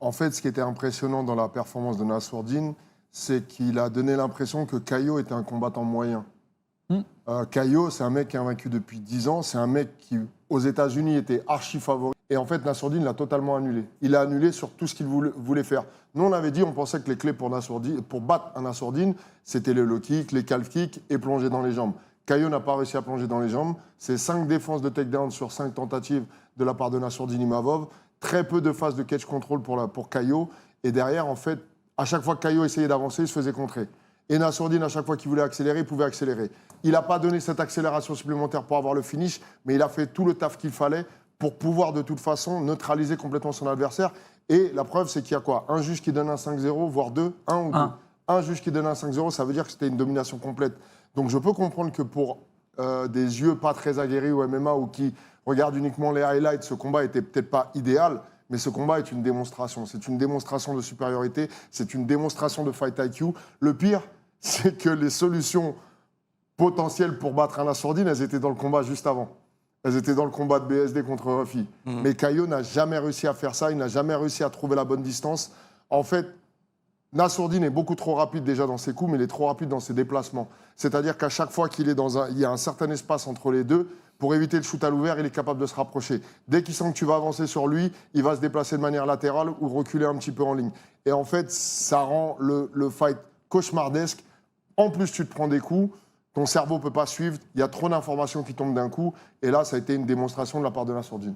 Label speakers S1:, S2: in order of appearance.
S1: En fait, ce qui était impressionnant dans la performance de Nassourdine, c'est qu'il a donné l'impression que Caio était un combattant moyen. Caio, c'est un mec qui est invaincu depuis 10 ans. C'est un mec qui, aux États-Unis, était archi favori. Et en fait, Nassourdine l'a totalement annulé. Il a annulé sur tout ce qu'il voulait faire. Nous, on avait dit, on pensait que les clés pour battre un Nassourdine, c'était le low kick, les calf kicks et plonger dans les jambes. Caio n'a pas réussi à plonger dans les jambes. C'est 5 défenses de takedown sur 5 tentatives de la part de Nassourdine Imavov. Très peu de phases de catch control pour Caio. Et derrière, en fait, à chaque fois que Caio essayait d'avancer, il se faisait contrer. Et Nassourdine, à chaque fois qu'il voulait accélérer, il pouvait accélérer. Il n'a pas donné cette accélération supplémentaire pour avoir le finish, mais il a fait tout le taf qu'il fallait pour pouvoir, de toute façon, neutraliser complètement son adversaire. Et la preuve, c'est qu'il y a quoi? Un juge qui donne un 5-0, voire deux, un ou deux. Un juge qui donne un 5-0, ça veut dire que c'était une domination complète. Donc je peux comprendre que pour des yeux pas très aguerris au MMA ou qui regardent uniquement les highlights, ce combat était peut-être pas idéal, mais ce combat est une démonstration. C'est une démonstration de supériorité, c'est une démonstration de fight IQ. Le pire, c'est que les solutions potentielles pour battre un Nassourdine, elles étaient dans le combat juste avant. Elles étaient dans le combat de BSD contre Ruffy. Mais Caio n'a jamais réussi à faire ça, il n'a jamais réussi à trouver la bonne distance. En fait, Nassourdine est beaucoup trop rapide déjà dans ses coups, mais il est trop rapide dans ses déplacements. C'est-à-dire qu'à chaque fois qu'il est il y a un certain espace entre les deux, pour éviter le shoot à l'ouvert, il est capable de se rapprocher. Dès qu'il sent que tu vas avancer sur lui, il va se déplacer de manière latérale ou reculer un petit peu en ligne. Et en fait, ça rend le fight cauchemardesque. En plus, tu te prends des coups, ton cerveau ne peut pas suivre, il y a trop d'informations qui tombent d'un coup. Et là, ça a été une démonstration de la part de Nassourdine.